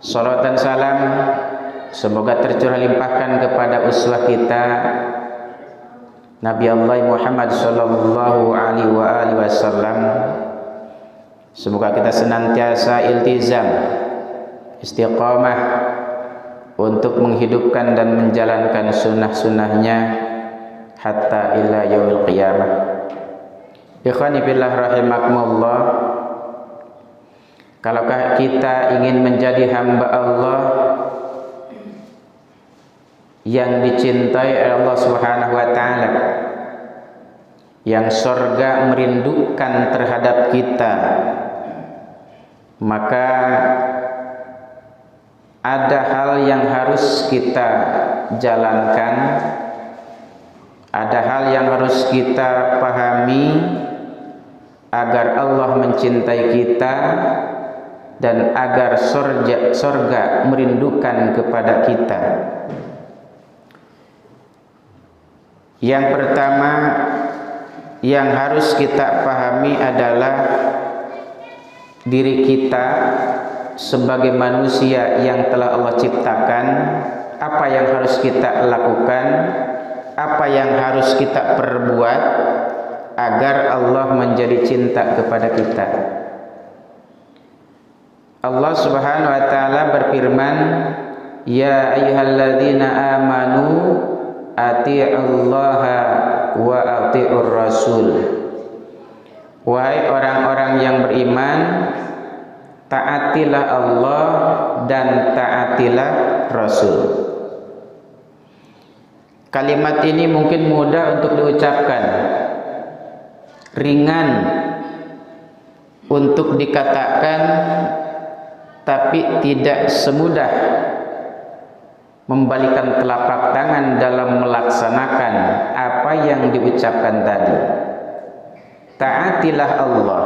Salawat dan salam semoga tercurah limpahkan kepada uswah kita Nabi Allah Muhammad sallallahu alaihi wasallam. Semoga kita senantiasa iltizam, istiqamah untuk menghidupkan dan menjalankan sunnah-sunnahnya hatta ila yaumil qiyamah. Ikhwani fillah rahimakumullah. Kalau kita ingin menjadi hamba Allah yang dicintai oleh Allah Subhanahu wa taala, yang surga merindukan terhadap kita, maka ada hal yang harus kita jalankan, ada hal yang harus kita pahami agar Allah mencintai kita dan agar surga merindukan kepada kita. Yang pertama yang harus kita pahami adalah diri kita sebagai manusia yang telah Allah ciptakan. Apa yang harus kita lakukan, apa yang harus kita perbuat agar Allah menjadi cinta kepada kita. Allah Subhanahu wa taala berfirman, "Ya ayyuhalladzina amanu atii'ullaha wa atii'ur rasul." Wahai orang-orang yang beriman, taatilah Allah dan taatilah Rasul. Kalimat ini mungkin mudah untuk diucapkan, ringan untuk dikatakan, tapi tidak semudah membalikan telapak tangan dalam melaksanakan apa yang diucapkan tadi. Taatilah Allah.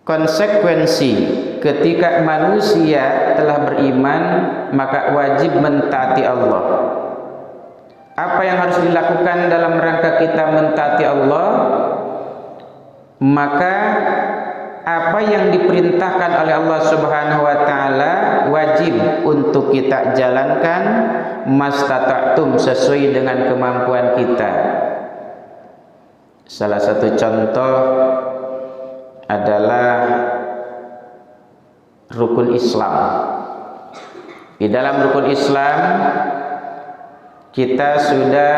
Konsekuensi ketika manusia telah beriman, maka wajib mentaati Allah. Apa yang harus dilakukan dalam rangka kita mentaati Allah? Maka apa yang diperintahkan oleh Allah Subhanahu wa taala wajib untuk kita jalankan mastata'tum, sesuai dengan kemampuan kita. Salah satu contoh adalah rukun Islam. Di dalam rukun Islam kita sudah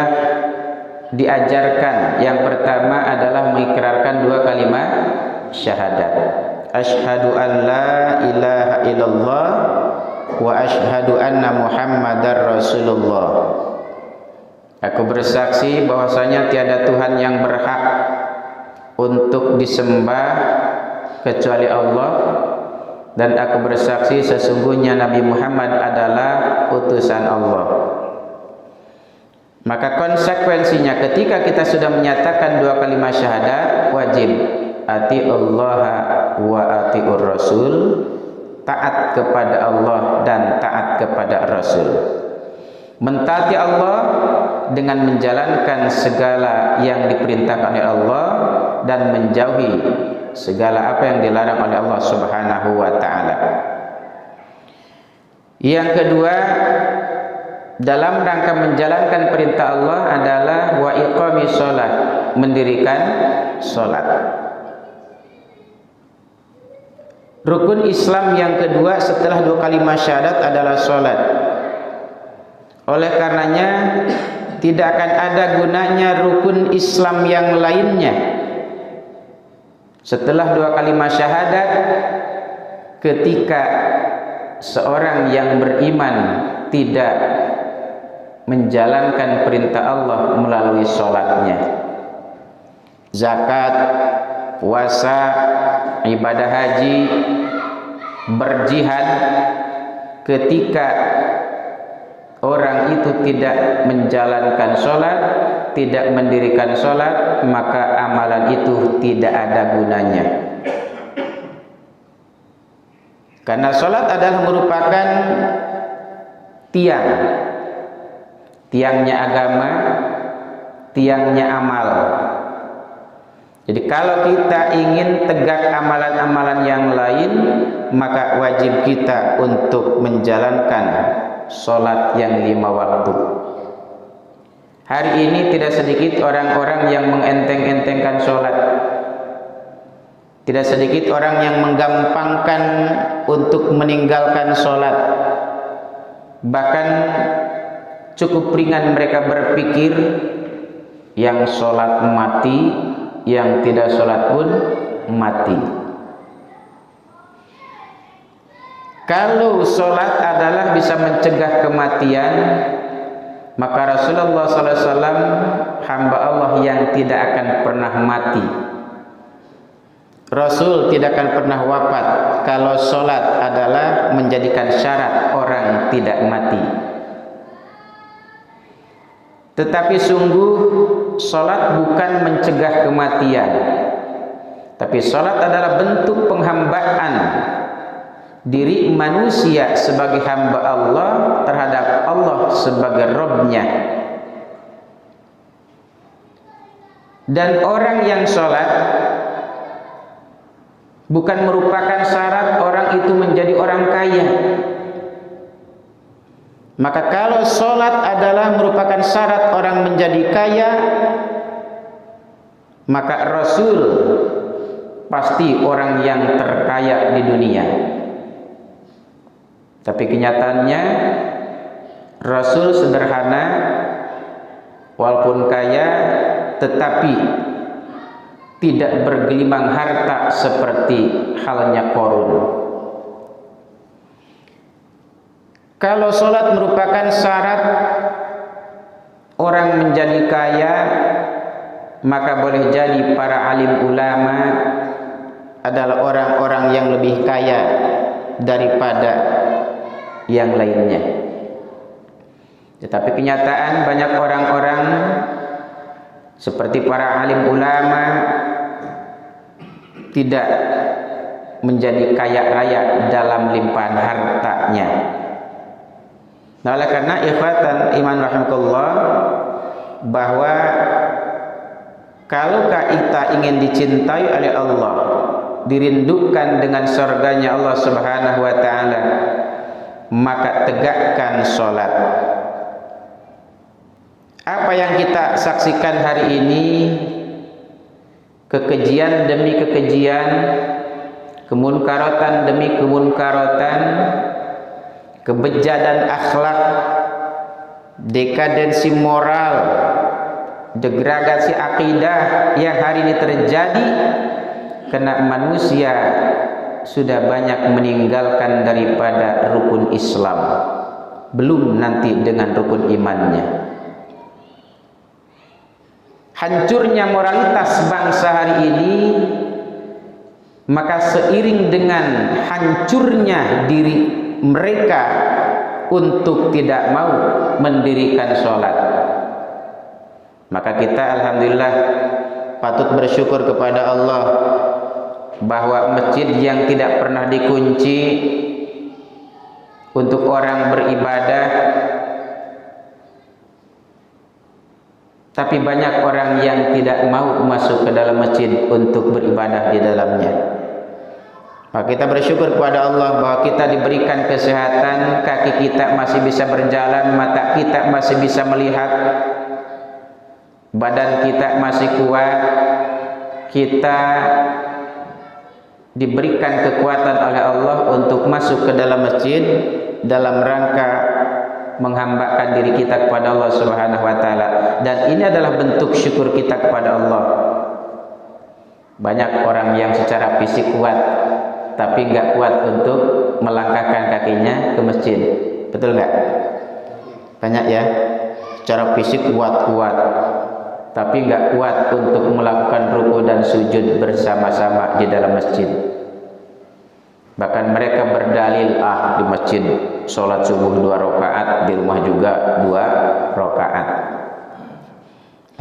diajarkan, yang pertama adalah mengikrarkan dua kalimat syahadat. Asyhadu an la ilaha illallah wa asyhadu anna Muhammadar Rasulullah. Aku bersaksi bahwasanya tiada Tuhan yang berhak untuk disembah kecuali Allah, dan aku bersaksi sesungguhnya Nabi Muhammad adalah utusan Allah. Maka konsekuensinya ketika kita sudah menyatakan dua kalimat syahadat, wajib atiullaha wa atiur rasul, taat kepada Allah dan taat kepada Rasul. Mentaati Allah dengan menjalankan segala yang diperintahkan oleh Allah dan menjauhi segala apa yang dilarang oleh Allah Subhanahu wa taala. Yang kedua, dalam rangka menjalankan perintah Allah adalah wa iqamis shalah, mendirikan salat. Rukun Islam yang kedua setelah dua kalimat syahadat adalah salat. Oleh karenanya tidak akan ada gunanya rukun Islam yang lainnya setelah dua kalimat syahadat ketika seorang yang beriman tidak menjalankan perintah Allah melalui sholatnya. Zakat, puasa, ibadah haji, berjihad, ketika orang itu tidak menjalankan sholat, tidak mendirikan sholat, maka amalan itu tidak ada gunanya. Karena sholat adalah merupakan tiangnya agama, tiangnya amal. Jadi kalau kita ingin tegak amalan-amalan yang lain, maka wajib kita untuk menjalankan sholat yang 5 waktu. Hari ini tidak sedikit orang-orang yang mengenteng-entengkan sholat. Tidak sedikit orang yang menggampangkan untuk meninggalkan sholat. Bahkan cukup ringan mereka berpikir yang sholat mati, yang tidak sholat pun mati. Kalau sholat adalah bisa mencegah kematian, maka Rasulullah SAW hamba Allah yang tidak akan pernah mati. Rasul tidak akan pernah wafat kalau sholat adalah menjadikan syarat orang tidak mati. Tetapi sungguh sholat bukan mencegah kematian, tapi sholat adalah bentuk penghambaan diri manusia sebagai hamba Allah terhadap Allah sebagai Rabb-Nya. Dan orang yang sholat bukan merupakan syarat orang itu menjadi orang kaya. Maka kalau sholat adalah merupakan syarat orang menjadi kaya, maka Rasul pasti orang yang terkaya di dunia. Tapi kenyataannya Rasul sederhana, walaupun kaya, tetapi tidak bergelimang harta seperti halnya Qarun. Kalau sholat merupakan syarat orang menjadi kaya, maka boleh jadi para alim ulama adalah orang-orang yang lebih kaya daripada yang lainnya. Tetapi kenyataan banyak orang-orang seperti para alim ulama tidak menjadi kaya raya dalam limpahan hartanya. Nah, oleh karena ikhwatan iman rahimakumullah, bahwa kalau kita ingin dicintai oleh Allah, dirindukan dengan surganya Allah Subhanahu wa taala, maka tegakkan sholat. Apa yang kita saksikan hari ini, kekejian demi kekejian, kemunkaratan demi kemunkaratan, kebejadan akhlak, dekadensi moral, degradasi akidah yang hari ini terjadi karena manusia sudah banyak meninggalkan daripada rukun Islam, belum nanti dengan rukun imannya. Hancurnya moralitas bangsa hari ini, maka seiring dengan hancurnya diri mereka untuk tidak mau mendirikan sholat, maka kita alhamdulillah patut bersyukur kepada Allah bahwa masjid yang tidak pernah dikunci untuk orang beribadah, tapi banyak orang yang tidak mau masuk ke dalam masjid untuk beribadah di dalamnya. Maka kita bersyukur kepada Allah bahwa kita diberikan kesehatan, kaki kita masih bisa berjalan, mata kita masih bisa melihat, badan kita masih kuat, kita diberikan kekuatan oleh Allah untuk masuk ke dalam masjid dalam rangka menghambakan diri kita kepada Allah Subhanahu wa taala. Dan ini adalah bentuk syukur kita kepada Allah. Banyak orang yang secara fisik kuat tapi nggak kuat untuk melangkahkan kakinya ke masjid, betul nggak? Banyak ya, secara fisik kuat-kuat, tapi nggak kuat untuk melakukan ruku dan sujud bersama-sama di dalam masjid. Bahkan mereka berdalil, di masjid sholat subuh 2 rakaat, di rumah juga 2 rakaat.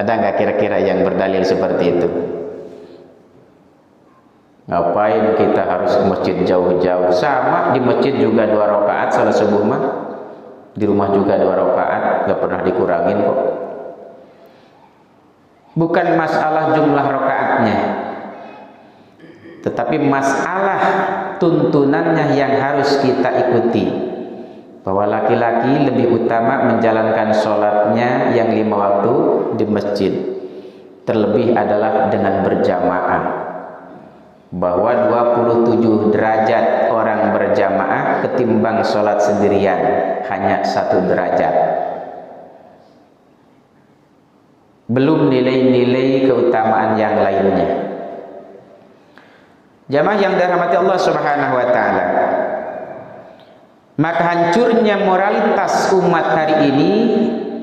Ada nggak kira-kira yang berdalil seperti itu? Ngapain kita harus ke masjid jauh-jauh? Sama di masjid juga 2 rakaat salat subuh mah, di rumah juga 2 rakaat, nggak pernah dikurangin kok. Bukan masalah jumlah rakaatnya, Tetapi masalah tuntunannya yang harus kita ikuti, bahwa laki-laki lebih utama menjalankan sholatnya yang 5 waktu di masjid, terlebih adalah dengan berjamaah, bahwa 27 derajat orang berjamaah ketimbang sholat sendirian hanya 1 derajat. Belum nilai-nilai keutamaan yang lainnya. Jamaah yang dirahmati Allah Subhanahu wa taala, maka hancurnya moralitas umat hari ini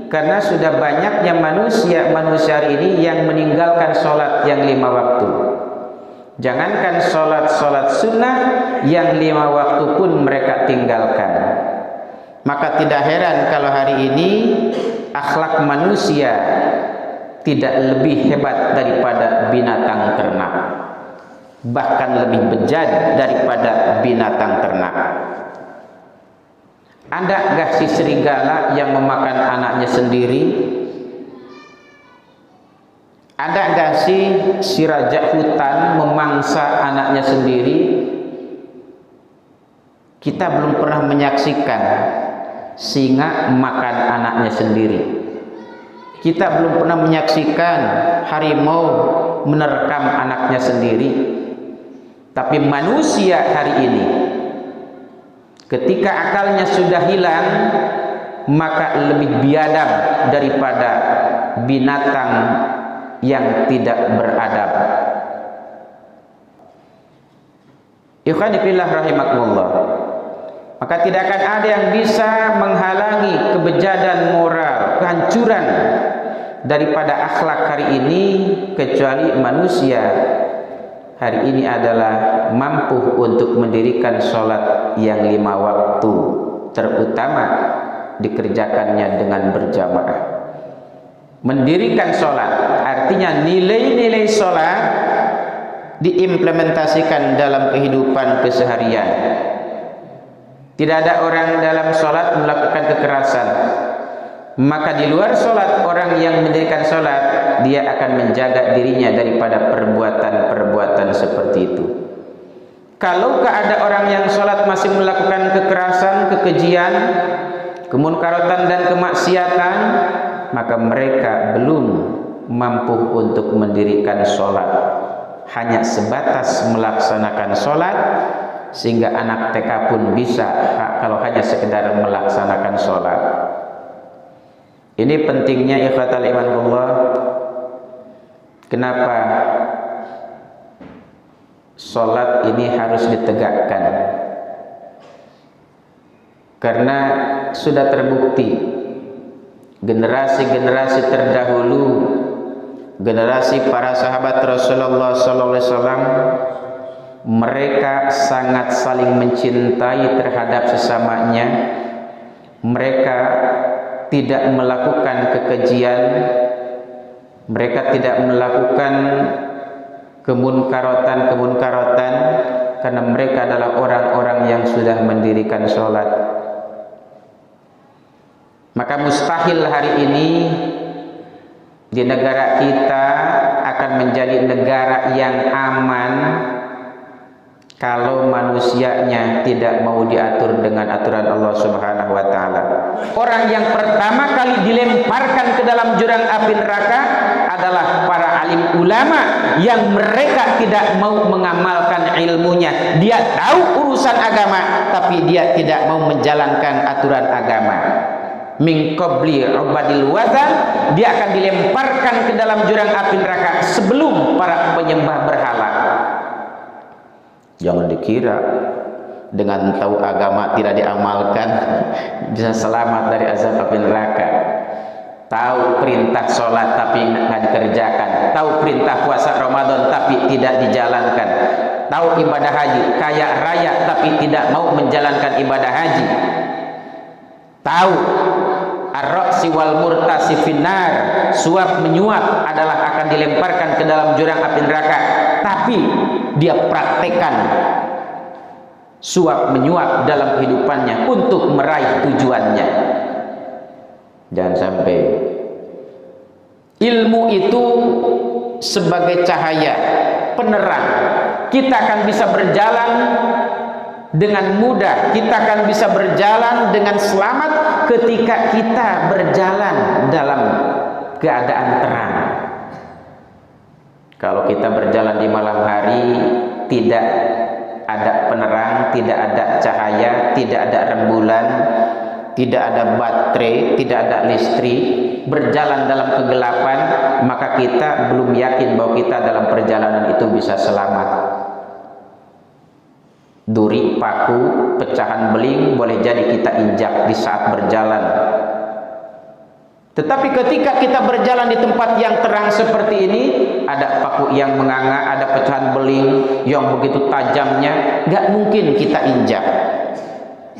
karena sudah banyaknya manusia hari ini yang meninggalkan sholat yang 5 waktu. Jangankan sholat sunnah, yang 5 waktu pun mereka tinggalkan. Maka tidak heran kalau hari ini akhlak manusia tidak lebih hebat daripada binatang ternak, bahkan lebih bejat daripada binatang ternak. Ada gak si serigala yang memakan anaknya sendiri? Ada gak si raja hutan memangsa anaknya sendiri? Kita belum pernah menyaksikan singa makan anaknya sendiri. Kita belum pernah menyaksikan harimau menerkam anaknya sendiri. Tapi manusia hari ini, ketika akalnya sudah hilang, maka lebih biadab daripada binatang yang tidak beradab. Ikhwani fillah rahimakumullah. Maka tidak akan ada yang bisa menghalangi kebejadan moral, kehancuran daripada akhlak hari ini, kecuali manusia hari ini adalah mampu untuk mendirikan sholat yang 5 waktu, terutama dikerjakannya dengan berjamaah. Mendirikan sholat artinya nilai-nilai sholat diimplementasikan dalam kehidupan keseharian. Tidak ada orang dalam sholat melakukan kekerasan, maka di luar sholat orang yang mendirikan sholat, dia akan menjaga dirinya daripada perbuatan-perbuatan seperti itu. Kalaukah ada orang yang sholat masih melakukan kekerasan, kekejian, kemunkaratan dan kemaksiatan, maka mereka belum mampu untuk mendirikan sholat, hanya sebatas melaksanakan sholat, sehingga anak TK pun bisa kalau hanya sekedar melaksanakan sholat. Ini pentingnya ikhwatal imanullah. Kenapa sholat ini harus ditegakkan? Karena sudah terbukti generasi-generasi terdahulu, generasi para sahabat Rasulullah SAW, mereka sangat saling mencintai terhadap sesamanya. Mereka tidak melakukan kekejian, mereka tidak melakukan kemunkaratan karena mereka adalah orang-orang yang sudah mendirikan sholat. Maka mustahil hari ini di negara kita akan menjadi negara yang aman kalau manusianya tidak mau diatur dengan aturan Allah Subhanahu wa taala. Orang yang pertama kali dilemparkan ke dalam jurang api neraka adalah para alim ulama yang mereka tidak mau mengamalkan ilmunya. Dia tahu urusan agama tapi dia tidak mau menjalankan aturan agama. Min qabli ubadil wazan, dia akan dilemparkan ke dalam jurang api neraka sebelum para penyembah berhala. Jangan dikira dengan tahu agama tidak diamalkan bisa selamat dari azab api neraka. Tahu perintah sholat tapi nggak dikerjakan, tahu perintah puasa Ramadan tapi tidak dijalankan, tahu ibadah haji kaya raya tapi tidak mau menjalankan ibadah haji, tahu ar-ra'si wal murtasi finnar, suap menyuap adalah akan dilemparkan ke dalam jurang api neraka, tapi dia praktekkan suap menyuap dalam kehidupannya untuk meraih tujuannya. Jangan sampai ilmu itu sebagai cahaya penerang kita akan bisa berjalan dengan mudah, kita akan bisa berjalan dengan selamat ketika kita berjalan dalam keadaan terang. Kalau kita berjalan di malam hari, tidak ada penerang, tidak ada cahaya, tidak ada rembulan, tidak ada baterai, tidak ada listrik, berjalan dalam kegelapan, maka kita belum yakin bahwa kita dalam perjalanan itu bisa selamat. Duri, paku, pecahan beling boleh jadi kita injak di saat berjalan. Tetapi ketika kita berjalan di tempat yang terang seperti ini, ada paku yang menganga, ada pecahan beling yang begitu tajamnya, gak mungkin kita injak.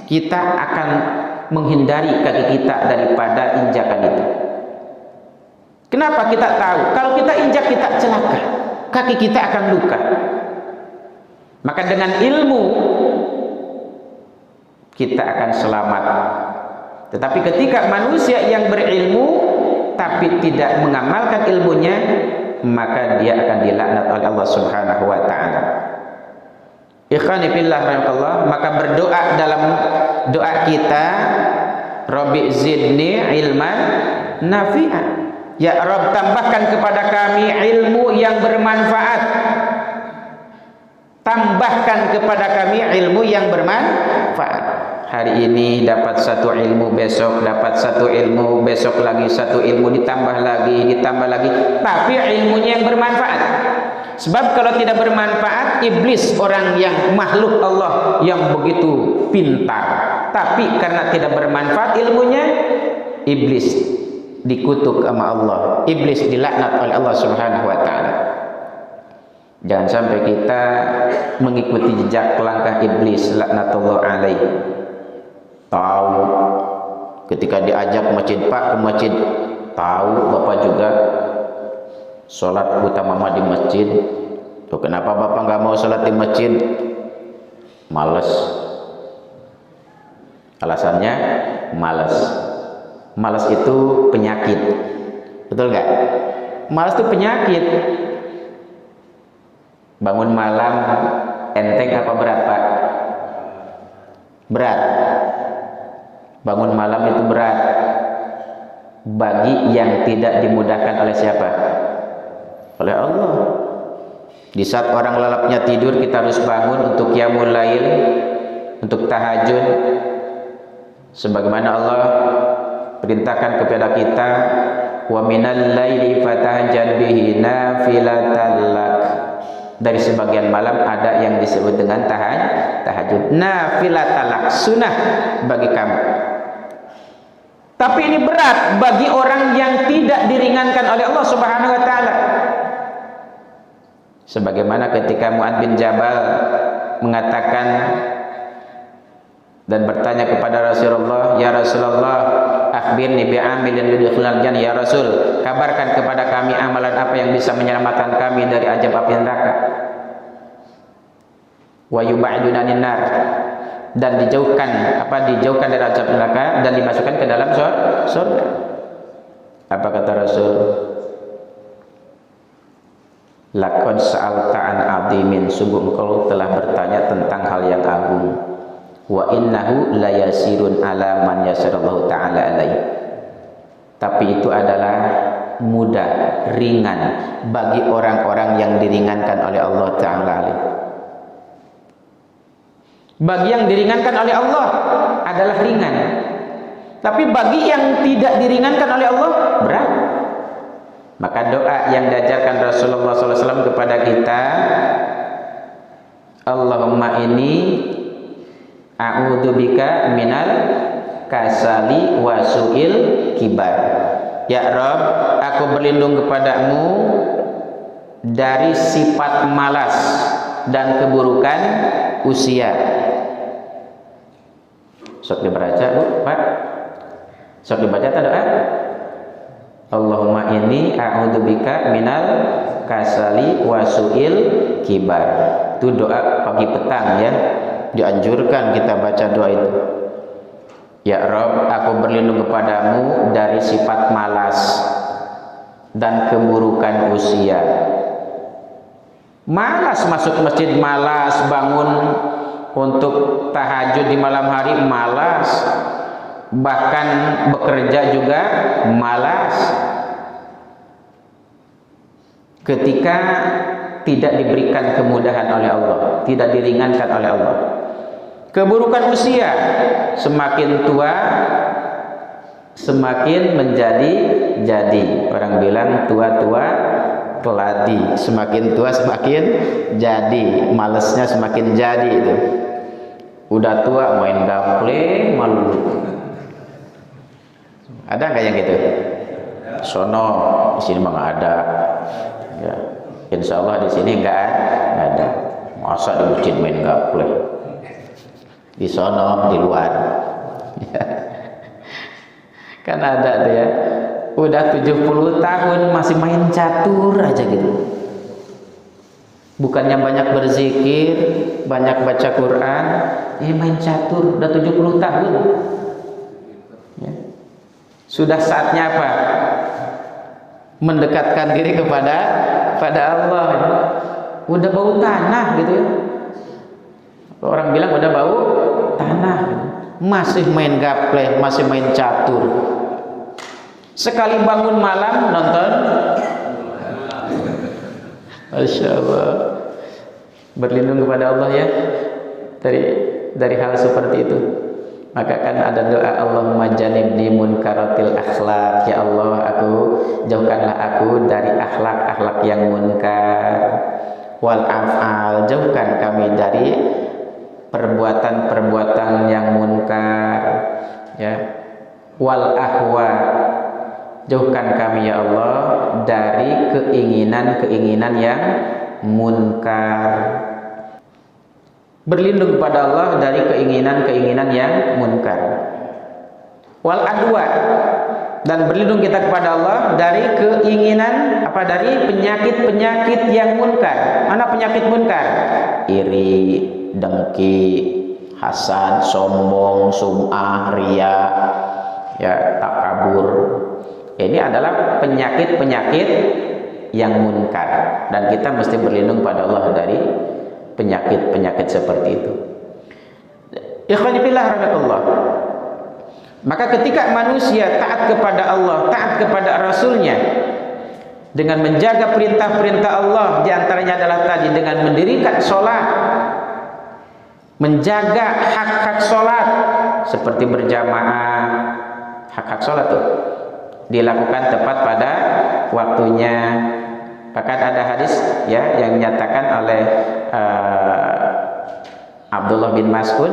Kita akan menghindari kaki kita daripada injakan itu. Kenapa kita tahu? Kalau kita injak, kita celaka, kaki kita akan luka. Maka dengan ilmu kita akan selamat. Tetapi ketika manusia yang berilmu tapi tidak mengamalkan ilmunya, maka dia akan dilaknat oleh Allah Subhanahu wa taala. Ikhwani fillah rahimakumullah, maka berdoa dalam doa kita, Rabbi zidni ilman nafi'a. Ya Rabb, tambahkan kepada kami ilmu yang bermanfaat. Tambahkan kepada kami ilmu yang bermanfaat. Hari ini dapat satu ilmu, besok dapat satu ilmu, besok lagi satu ilmu, ditambah lagi, tapi ilmunya yang bermanfaat. Sebab kalau tidak bermanfaat, iblis, orang yang makhluk Allah yang begitu pintar, tapi karena tidak bermanfaat ilmunya, iblis dikutuk sama Allah, iblis dilaknat oleh Allah Subhanahu wa taala. Jangan sampai kita mengikuti jejak langkah iblis, laknatullah alaih. Tahu ketika diajak masjid, Pak, ke masjid, tahu Bapak juga sholat utama di masjid. Tuh, kenapa Bapak nggak mau sholat di masjid? Males. Alasannya males. Males itu penyakit. Betul nggak? Males itu penyakit. Bangun malam enteng apa berat, Pak? Berat. Bangun malam itu berat bagi yang tidak dimudahkan oleh siapa? Oleh Allah. Di saat orang lelapnya tidur, kita harus bangun untuk qiyamul lail, untuk tahajud. Sebagaimana Allah perintahkan kepada kita, wa minal laili fatahajjad bihi nafilatan lak. Dari sebagian malam ada yang disebut dengan tahajud, nafilatan lak, sunnah bagi kamu. Tapi ini berat bagi orang yang tidak diringankan oleh Allah Subhanahu wa taala. Sebagaimana ketika Mu'adz bin Jabal mengatakan dan bertanya kepada Rasulullah, "Ya Rasulullah, akhbirni bi'amalin yudkhilul jannah." Ya Rasul, kabarkan kepada kami amalan apa yang bisa menyelamatkan kami dari azab api neraka. Wa yub'iduna anin nar, dan dijauhkan dari azab neraka dan dimasukkan ke dalam surga. Apa kata Rasul? Laqad sa'alta an 'azimin, sungguh engkau telah bertanya tentang hal yang agung. Wa innahu layasirun ala man yasarallahu ta'ala alaihi. Tapi itu adalah mudah, ringan bagi orang-orang yang diringankan oleh Allah Ta'ala alaihi. Bagi yang diringankan oleh Allah adalah ringan. Tapi bagi yang tidak diringankan oleh Allah berat. Maka doa yang diajarkan Rasulullah SAW kepada kita, Allahumma inni a'udzubika minal kasali wa su'il kibar. Ya Rabb, aku berlindung kepadamu dari sifat malas dan keburukan usia. Sok dibaca, Bu, Pak. Sok dibaca doa. Allahumma inni a'udzubika minal kasali wa su'il kibar. Itu doa pagi petang ya. Dianjurkan kita baca doa itu. Ya Rabb, aku berlindung kepadamu dari sifat malas dan keburukan usia. Malas masuk masjid, malas bangun untuk tahajud di malam hari, malas. Bahkan bekerja juga malas. Ketika tidak diberikan kemudahan oleh Allah, tidak diringankan oleh Allah. Keburukan usia, semakin tua semakin menjadi. Orang bilang tua-tua keladi, semakin tua semakin jadi, malesnya semakin jadi itu. Udah tua main gaple malu. Ada nggak yang gitu? Sono di sini mah nggak ada. Ya, insya Allah di sini nggak ada. Masa di masjid main gaple? Di sono di luar. Kan ada tuh ya. Udah 70 tahun masih main catur aja gitu. Bukannya banyak berzikir, banyak baca Quran, main catur, udah 70 tahun. Ya. Sudah saatnya apa? Mendekatkan diri kepada Allah. Udah bau tanah gitu ya. Orang bilang udah bau tanah. Masih main gaple, masih main catur. Sekali bangun malam nonton, Masya Allah. Berlindung kepada Allah ya dari hal seperti itu. Maka kan ada doa, Allahumma janibni munkaratil akhlak. Ya Allah, jauhkanlah aku dari akhlak-akhlak yang munkar. Wal af'al, jauhkan kami dari perbuatan-perbuatan yang munkar. Ya. Wal ahwa, jauhkan kami ya Allah dari keinginan-keinginan yang munkar. Berlindung kepada Allah dari keinginan-keinginan yang munkar. Wal adwa, dan berlindung kita kepada Allah dari keinginan dari penyakit-penyakit yang munkar. Mana penyakit munkar? Iri, dengki, hasad, sombong, sum'ah, riya, ya, takabur. Ini adalah penyakit-penyakit yang munkar, dan kita mesti berlindung pada Allah dari penyakit-penyakit seperti itu. Ikhwani fillah rahmatullah. Maka ketika manusia taat kepada Allah, taat kepada Rasulnya, dengan menjaga perintah-perintah Allah, diantaranya adalah tadi dengan mendirikan sholat, menjaga hak-hak sholat seperti berjamaah. Hak-hak sholat tuh dilakukan tepat pada waktunya. Bahkan ada hadis ya yang menyatakan oleh Abdullah bin Mas'ud,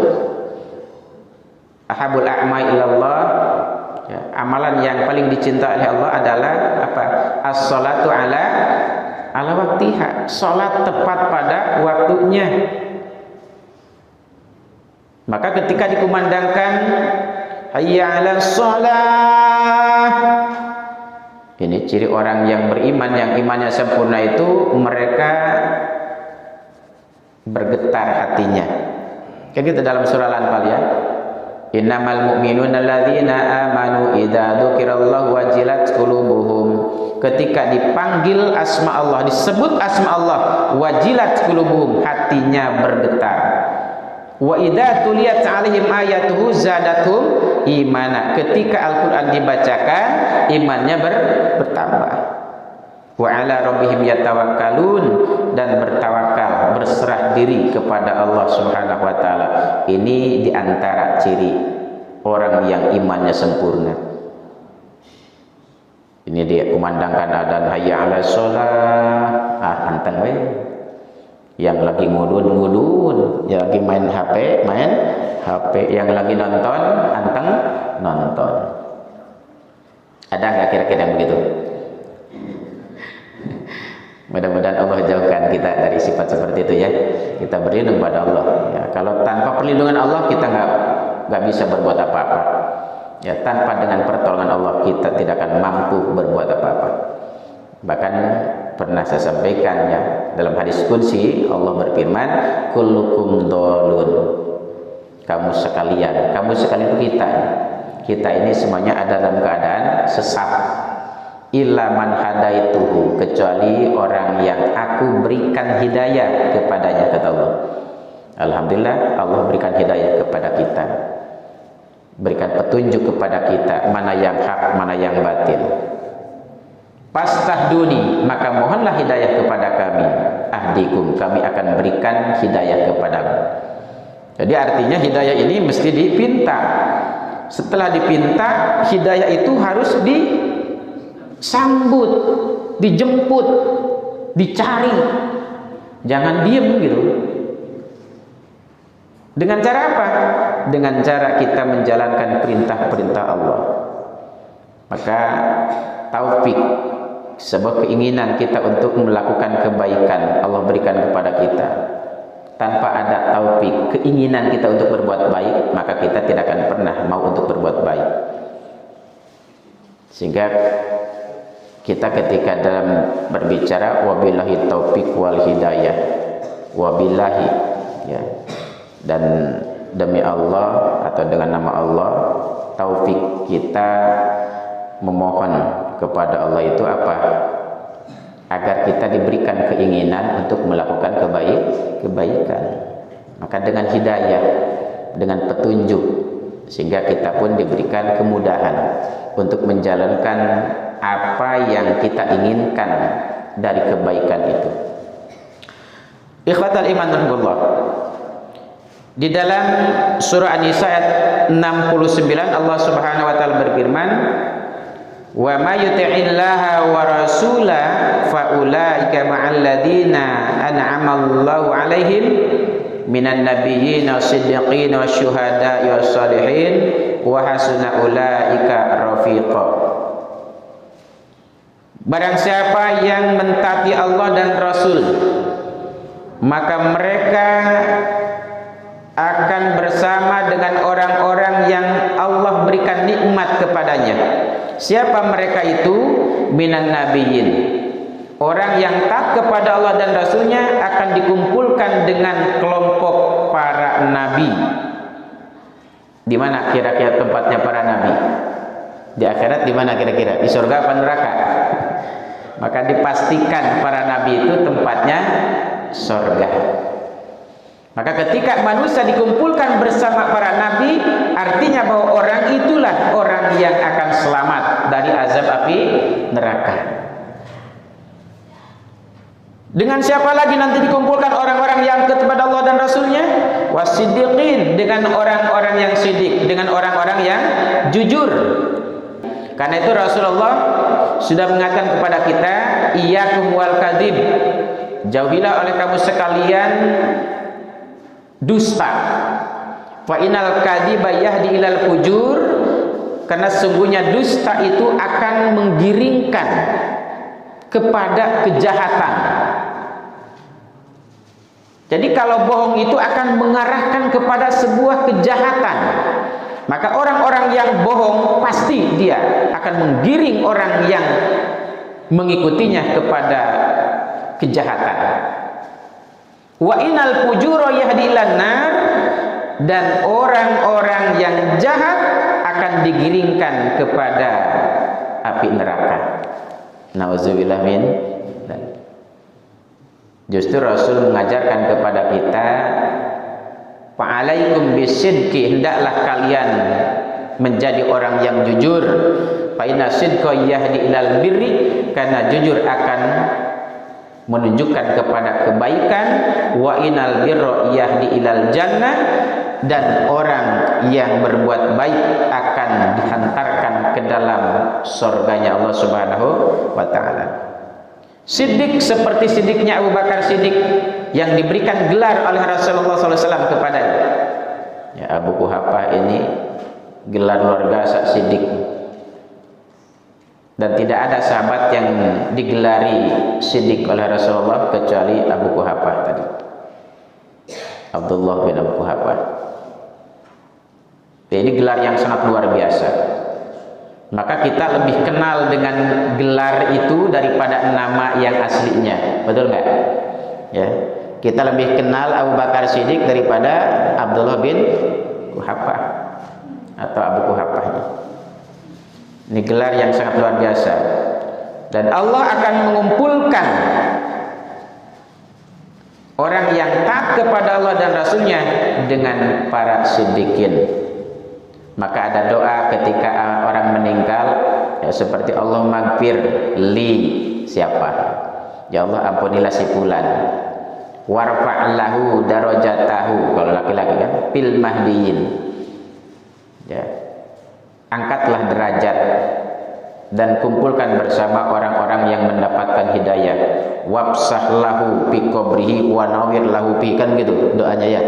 ahabul a'mal ilallah, ya, amalan yang paling dicintai oleh Allah adalah apa? As-sholatu ala waktiha, sholat tepat pada waktunya. Maka ketika dikumandangkan hayya 'alas shalah, ini ciri orang yang beriman, yang imannya sempurna itu mereka bergetar hatinya. Kayak gitu dalam surah Al-Anfal ya. Innamal mu'minuna alladzina amanu idza dzukirallahu wajilat qulubuhum. Ketika dipanggil asma Allah, disebut asma Allah, wajilat qulubuhum, hatinya bergetar. Wa idza tuliyat 'alaihim ayatuhu zadatuhum imana. Ketika Al-Qur'an dibacakan, imannya bertambah. Wa 'ala rabbihim yatawakkalun, dan bertawakal, berserah diri kepada Allah Subhanahu wa taala. Ini diantara ciri orang yang imannya sempurna. Ini dia kumandangkan adzan hayya 'alas shalah, anteng we. Yang lagi ngudun, yang lagi main HP, yang lagi nonton, anteng nonton. Ada nggak kira-kira yang begitu? Mudah-mudahan Allah jauhkan kita dari sifat seperti itu ya. Kita berlindung pada Allah. Ya, kalau tanpa perlindungan Allah kita nggak bisa berbuat apa-apa. Ya, tanpa dengan pertolongan Allah kita tidak akan mampu berbuat apa-apa. Bahkan pernah saya sampaikan ya, dalam hadis qudsi Allah berfirman, kullukum dhalun. Kamu sekalian itu kita ini semuanya ada dalam keadaan sesat. illa man hadaituhu, kecuali orang yang aku berikan hidayah kepadanya, kata Allah. Alhamdulillah, Allah berikan hidayah kepada kita, berikan petunjuk kepada kita mana yang hak, mana yang batil. Fastahduni, maka mohonlah hidayah kepada kami. Ahdikum, kami akan berikan hidayah kepadamu. Jadi artinya hidayah ini mesti dipinta. Setelah dipinta, hidayah itu harus disambut, dijemput, dicari. Jangan diem gitu. Dengan cara apa? Dengan cara kita menjalankan perintah-perintah Allah. Maka taufik, sebuah keinginan kita untuk melakukan kebaikan, Allah berikan kepada kita. Tanpa ada taufik, keinginan kita untuk berbuat baik, maka kita tidak akan pernah mau untuk berbuat baik. Sehingga kita ketika dalam berbicara wabillahi taufik wal hidayah, wabillahi, ya, dan demi Allah atau dengan nama Allah, taufik, kita memohon kepada Allah itu apa? Agar kita diberikan keinginan untuk melakukan kebaikan. Maka dengan hidayah, dengan petunjuk, sehingga kita pun diberikan kemudahan untuk menjalankan apa yang kita inginkan dari kebaikan itu. Ikhwatal iman rahimahullah. Di dalam surah An-Nisa ayat 69 Allah Subhanahu wa taala berfirman, "Wa may yuti'illaha wa rasula fa ulaika ma'al ladzina an'ama Allahu 'alaihim minan nabiyyin was-siddiqin wasyuhada'i was-shalihin wa hasuna ulaika rafiqa." Barang siapa yang mentaati Allah dan Rasul, maka mereka akan bersama dengan orang-orang yang Allah berikan nikmat kepadanya. Siapa mereka itu? Minan nabiyyin, orang yang taat kepada Allah dan Rasulnya akan dikumpulkan dengan kelompok para nabi. Di mana kira-kira tempatnya para nabi? Di akhirat di mana kira-kira? Di surga apa neraka? Maka dipastikan para nabi itu tempatnya surga. Maka ketika manusia dikumpulkan bersama para nabi, artinya bahwa orang itulah orang yang akan selamat dari azab api neraka. Dengan siapa lagi nanti dikumpulkan orang-orang yang taat kepada Allah dan Rasulnya? Wasiddiqin, dengan orang-orang yang sidik, dengan orang-orang yang jujur. Karena itu Rasulullah sudah mengatakan kepada kita, iyyakum wal kadzib, jauhilah oleh kamu sekalian dusta. Fa innal kadziba yahdi ilal fujur, karena sesungguhnya dusta itu akan menggiringkan kepada kejahatan. Jadi kalau bohong itu akan mengarahkan kepada sebuah kejahatan. Maka orang-orang yang bohong pasti dia akan menggiring orang yang mengikutinya kepada kejahatan. Wa innal fujura yahdi ilan nar, dan orang-orang yang jahat akan digiringkan kepada api neraka. Nauzubillah min. Justru Rasul mengajarkan kepada kita, fa'alaikum bisidqi, hendaklah kalian menjadi orang yang jujur. Fa inna sidqa yahdi ilal birri, karena jujur akan menunjukkan kepada kebaikan. Wa inal birra yahdi ilal jannah, dan orang yang berbuat baik akan dihantarkan ke dalam surganya Allah Subhanahu wa taala. Siddiq seperti siddiqnya Abu Bakar Siddiq yang diberikan gelar oleh Rasulullah SAW kepadanya. Ya, Abu Quhafah ini gelar luar biasa, Siddiq. Dan tidak ada sahabat yang digelari Siddiq oleh Rasulullah kecuali Abu Quhafah tadi, Abdullah bin Abu Quhafah. Ini gelar yang sangat luar biasa. Maka kita lebih kenal dengan gelar itu daripada nama yang aslinya, betul nggak? Ya, kita lebih kenal Abu Bakar Siddiq daripada Abdullah bin Quhafah atau Abu Quhafah. Ini gelar yang sangat luar biasa. Dan Allah akan mengumpulkan orang yang taat kepada Allah dan Rasulnya dengan para siddiqin. Maka ada doa ketika orang meninggal, ya, seperti Allahumma gfir li, siapa? Ya Allah, ampunilah si fulan. Warfa'lahu darajatahu, kalau laki-laki kan, fil mahdiyin. Ya. Angkatlah derajat dan kumpulkan bersama orang-orang yang mendapatkan hidayah. Wabsah lahu fi qabrihi wa nawwir lahu fi, kan gitu doanya ya.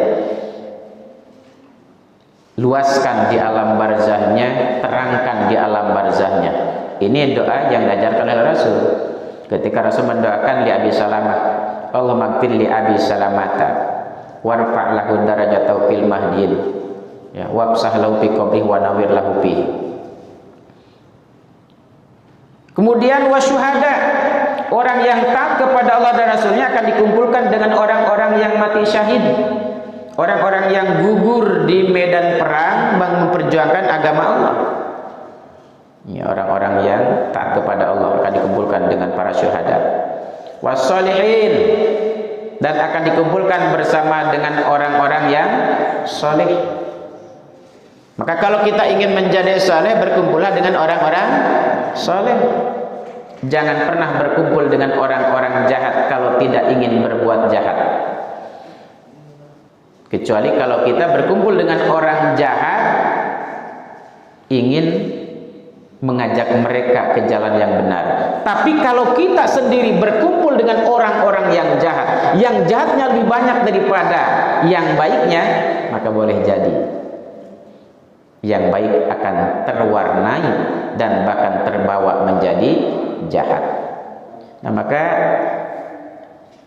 Luaskan di alam barzahnya, terangkan di alam barzahnya. Ini doa yang diajarkan oleh Rasul. Ketika Rasul mendoakan li Abi Salamah, Allahumma gfir li Abi Salamata warfa' lahu darajatahu fil mahdiin, ya, wabsah lahu fi qabrihi wa nawwir lahu fi. Kemudian wasyuhada, orang yang taat kepada Allah dan Rasulnya akan dikumpulkan dengan orang-orang yang mati syahid, orang-orang yang gugur di medan perang memperjuangkan agama Allah. Ya, orang-orang yang taat kepada Allah akan dikumpulkan dengan para syuhada. Wassalihin, dan akan dikumpulkan bersama dengan orang-orang yang saleh. Maka kalau kita ingin menjadi saleh, berkumpullah dengan orang-orang saleh. Jangan pernah berkumpul dengan orang-orang jahat kalau tidak ingin berbuat jahat. Kecuali kalau kita berkumpul dengan orang jahat, ingin mengajak mereka ke jalan yang benar. Tapi kalau kita sendiri berkumpul dengan orang-orang yang jahat, yang jahatnya lebih banyak daripada yang baiknya, maka boleh jadi yang baik akan terwarnai dan bahkan terbawa menjadi jahat. Nah, maka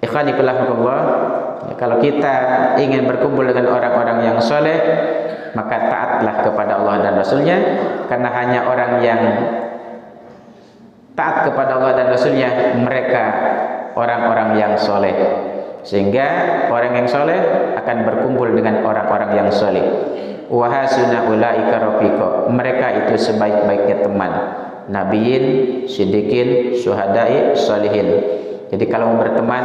ikhwani fillah, ya, kalau kita ingin berkumpul dengan orang-orang yang soleh, maka taatlah kepada Allah dan Rasulnya, karena hanya orang yang taat kepada Allah dan Rasulnya, mereka orang-orang yang soleh. Sehingga orang yang soleh akan berkumpul dengan orang-orang yang soleh. Wa hasuna ulaika rafiqa, mereka itu sebaik-baiknya teman. Nabiyin, siddiqin, syuhada'i, sholihin. Jadi kalau mau berteman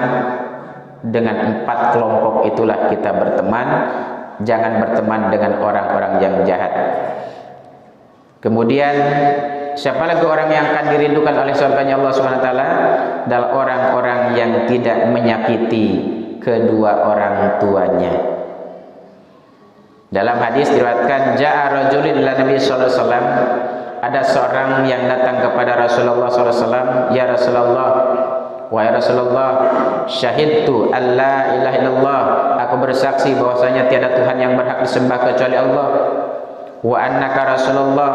dengan 4 kelompok itulah kita berteman. Jangan berteman dengan orang-orang yang jahat. Kemudian siapa lagi orang yang akan dirindukan oleh surganya Allah SWT? Adalah orang-orang yang tidak menyakiti kedua orang tuanya. Dalam hadis diriwayatkan, ja'a rajulun ila Nabi sallallahu alaihi wasallam, ada seorang yang datang kepada Rasulullah sallallahu alaihi wasallam, ya Rasulullah, wahai Rasulullah, syahidtu alla ilaha illallah, aku bersaksi bahwasanya tiada Tuhan yang berhak disembah kecuali Allah, wa annaka Rasulullah,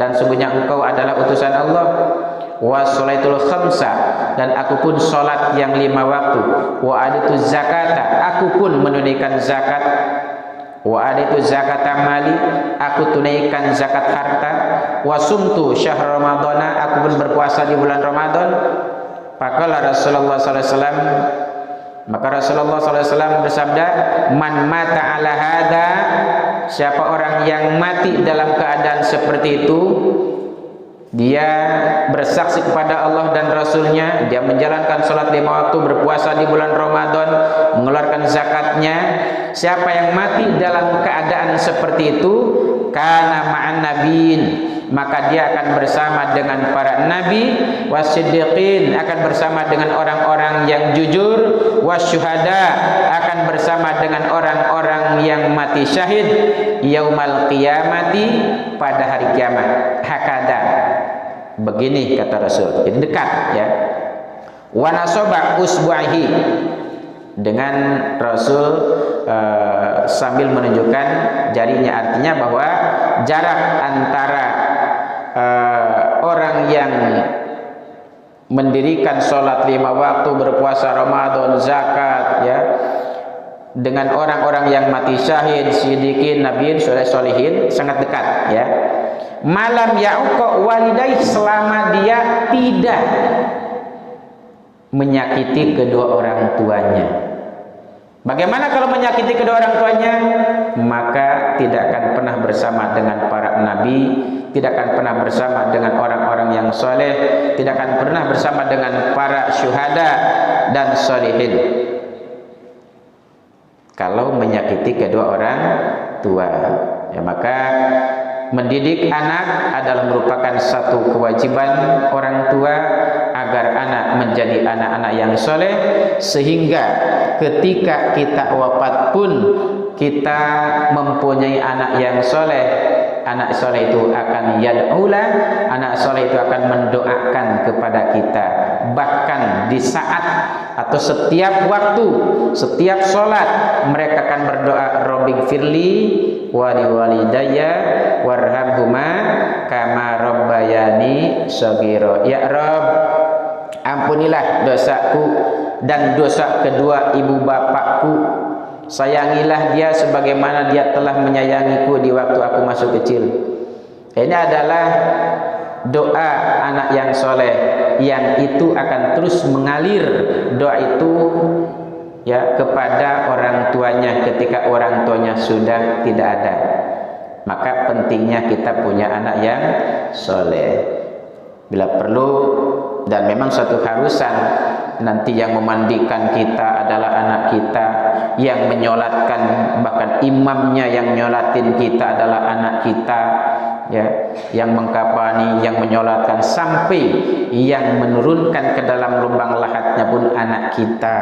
dan sungguhnya engkau adalah utusan Allah, wa sholaitul khamsa, dan aku pun salat yang 5 waktu, wa aditu zakata, aku pun menunaikan zakat, wa aditu zakata mali, aku tunaikan zakat harta, wa sumtu syahr ramadhana, aku pun berpuasa di bulan Ramadan. Faqala Rasulullah sallallahu alaihi wasallam, maka Rasulullah sallallahu alaihi wasallam bersabda, man mata ala hada, siapa orang yang mati dalam keadaan seperti itu, dia bersaksi kepada Allah dan Rasulnya, dia menjalankan sholat 5 waktu, berpuasa di bulan Ramadan, mengeluarkan zakatnya. Siapa yang mati dalam keadaan seperti itu, kana ma'an nabiin, maka dia akan bersama dengan para nabi, wasiddiqin, akan bersama dengan orang-orang yang jujur, wasyuhada, akan bersama dengan orang-orang yang mati syahid, yaumal qiyamati, pada hari kiamat. Hakada, begini kata Rasul, jadi dekat ya. Wa nasaba usbu'ahi, dengan Rasul sambil menunjukkan jarinya, artinya bahwa jarak antara orang yang mendirikan sholat 5 waktu, berpuasa Ramadan, zakat ya, dengan orang-orang yang mati syahid, siddiqin, nabiin, sholihin, sangat dekat ya. Malam ya'uqa walidayh, selama dia tidak menyakiti kedua orang tuanya. Bagaimana kalau menyakiti kedua orang tuanya? Maka tidak akan pernah bersama dengan para nabi, tidak akan pernah bersama dengan orang-orang yang soleh, tidak akan pernah bersama dengan para syuhada dan solihin. Kalau menyakiti kedua orang tua, ya maka mendidik anak adalah merupakan satu kewajiban orang tua agar anak menjadi anak-anak yang soleh, sehingga ketika kita wafat pun kita mempunyai anak yang soleh. Anak soleh itu akan yad'ula, anak soleh itu akan mendoakan kepada kita. Bahkan di saat atau setiap waktu, setiap sholat, mereka akan berdoa, Rabbighfirli wa liwalidayya warhamhuma kama rabbayani shaghira. Ya Rabb, ampunilah dosaku dan dosa kedua ibu bapakku. Sayangilah dia sebagaimana dia telah menyayangiku di waktu aku masuk kecil. Ini adalah doa anak yang soleh, yang itu akan terus mengalir doa itu ya kepada orang tuanya ketika orang tuanya sudah tidak ada. Maka pentingnya kita punya anak yang soleh. Bila perlu, dan memang suatu harusan, nanti yang memandikan kita adalah anak kita, yang menyolatkan, bahkan imamnya yang nyolatin kita adalah anak kita, ya, yang mengkapani, yang menyolatkan, sampai yang menurunkan ke dalam lubang lahatnya pun anak kita.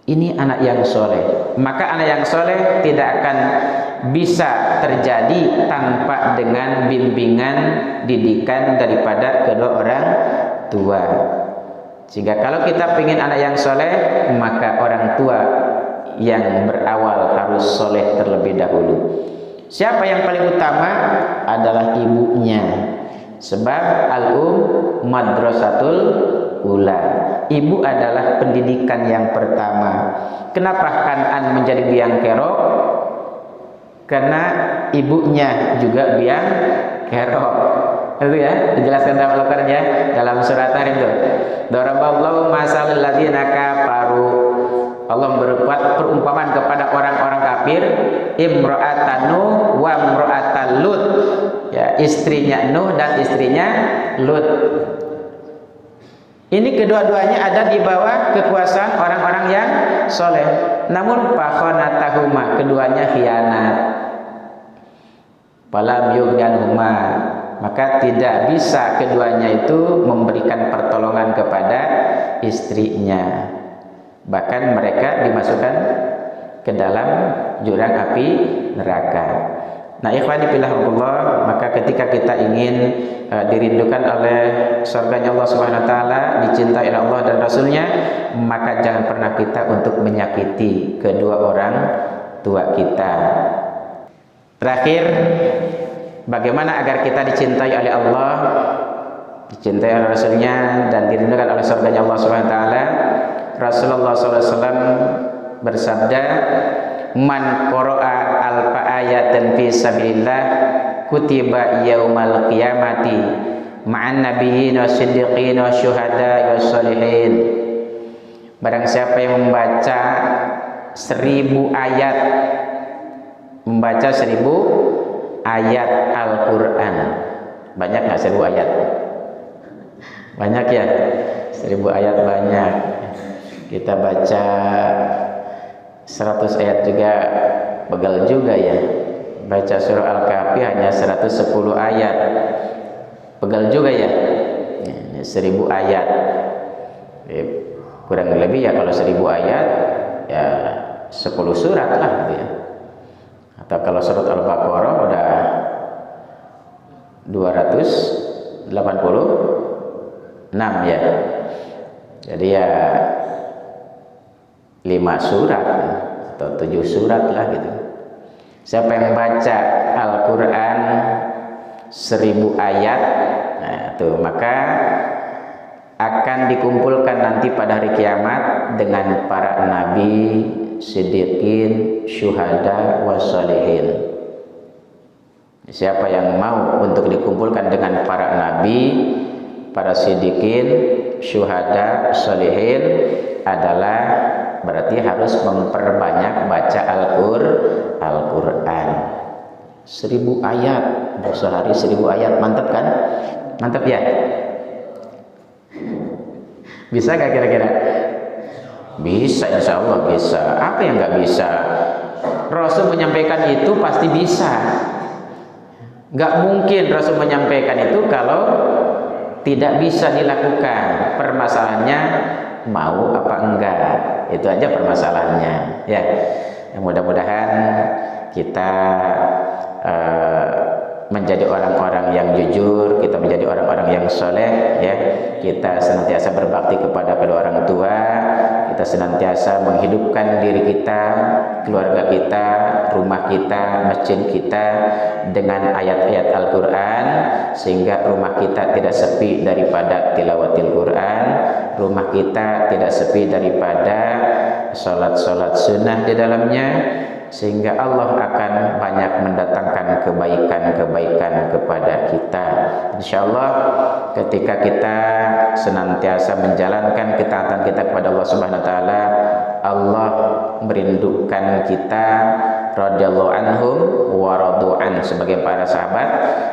Ini anak yang soleh. Maka anak yang soleh tidak akan bisa terjadi tanpa dengan bimbingan didikan daripada kedua orang tua. Sehingga kalau kita ingin anak yang soleh, maka orang tua yang berawal harus soleh terlebih dahulu. Siapa yang paling utama? Adalah ibunya. Sebab al-um madrasatul ula. Ibu adalah pendidikan yang pertama. Kenapa Kan'an menjadi biang kerok? Karena ibunya juga biang kerok. Itu ya, dijelaskan dalam Al-Qur'an ya, dalam surat Tarim itu. Daraballahu masalal ladzina kafaru. Allah berbuat perumpamaan kepada orang-orang kafir, imra'atan Nuh wa imra'atan Lut. Ya, istrinya Nuh dan istrinya Lut. Ini kedua-duanya ada di bawah kekuasaan orang-orang yang soleh. Namun fakhanatahuma, keduanya khianat. Falam yughniyanhuma, maka tidak bisa keduanya itu memberikan pertolongan kepada istrinya. Bahkan mereka dimasukkan ke dalam jurang api neraka. Nah, ikhwani fillah, maka ketika kita ingin dirindukan oleh surganya Allah Subhanahu wa taala, dicintai oleh Allah dan Rasulnya, maka jangan pernah kita untuk menyakiti kedua orang tua kita. Terakhir, bagaimana agar kita dicintai oleh Allah, dicintai oleh Rasulnya, dan dirindukan oleh surganya Allah Subhanahu wa taala? Rasulullah SAW bersabda, man qara'a alfa ayatin fi sabilillah kutiba yaumal qiyamati ma'an nabiyyin wasiddiqin wasyuhada wassalihin. Barang siapa yang membaca 1000 ayat, membaca 1000 ayat Al-Quran. Banyak nggak 1000 ayat? Banyak ya, 1000 ayat banyak. Kita baca 100 ayat juga begal juga ya. Baca surah Al-Kahfi hanya 110 ayat, begal juga ya. 1000 ayat, kurang lebih ya, kalau 1000 ayat ya 10 surat lah gitu ya. Atau kalau surat Al-Baqarah udah 286 ya. Jadi ya 5 surat atau 7 surat lah gitu. Siapa yang baca Al-Quran 1000 ayat, nah itu maka akan dikumpulkan nanti pada hari kiamat dengan para nabi, siddiqin, syuhada, wassalihin. Siapa yang mau untuk dikumpulkan dengan para nabi, para siddiqin, syuhada, sholihin, adalah berarti harus memperbanyak baca Al-Quran. 1000 ayat. Sehari 1000 ayat, mantap kan? Mantap ya? Bisa gak kira-kira? Bisa, insya Allah bisa. Apa yang gak bisa? Rasul menyampaikan itu pasti bisa. Gak mungkin Rasul menyampaikan itu kalau tidak bisa dilakukan. Permasalahannya mau apa enggak, itu aja permasalahannya ya. Mudah-mudahan kita menjadi orang-orang yang jujur, kita menjadi orang-orang yang soleh ya. Kita senantiasa berbakti kepada kedua orang tua, kita senantiasa menghidupkan diri kita, keluarga kita, rumah kita, masjid kita dengan ayat-ayat Al-Quran, sehingga rumah kita tidak sepi daripada tilawatil Quran, rumah kita tidak sepi daripada sholat-sholat sunnah di dalamnya, sehingga Allah akan banyak mendatangkan kebaikan-kebaikan kepada kita. InsyaAllah ketika kita senantiasa menjalankan ketaatan kita kepada Allah Subhanahu wa taala, Allah merindukan kita, radhiyallahu anhum wa radu'an, sebagai para sahabat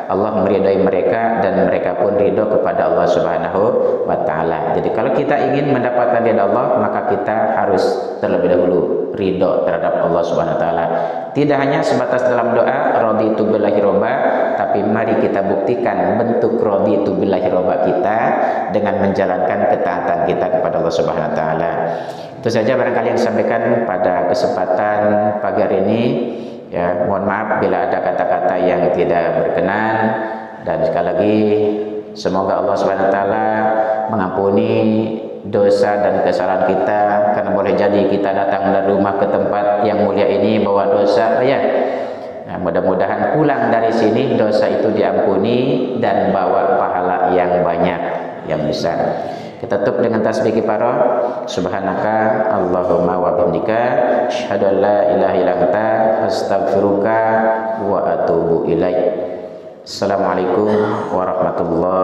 Allah meridai mereka dan mereka pun ridho kepada Allah Subhanahu wa taala. Jadi kalau kita ingin mendapatkan ridha Allah, maka kita harus terlebih dahulu ridho terhadap Allah Subhanahu wa taala. Tidak hanya sebatas dalam doa raditu billahi robba, tapi mari kita buktikan bentuk raditu billahi robba kita dengan menjalankan ketaatan kita kepada Allah Subhanahu wa taala. Itu saja barangkali yang disampaikan pada kesempatan pagi hari ini ya. Mohon maaf bila ada kata-kata yang tidak berkenan, dan sekali lagi semoga Allah Subhanahu wa taala mengampuni dosa dan kesalahan kita, karena boleh jadi kita datang dari rumah ke tempat yang mulia ini bawa dosa ya. Nah, mudah-mudahan pulang dari sini dosa itu diampuni dan bawa pahala yang banyak, yang besar. Kita tutup dengan tasbih kifaraha. Subhanaka Allahumma wa bihamdika asyhadu an la ilaha illa anta astaghfiruka wa atubu ilaik. Assalamualaikum warahmatullahi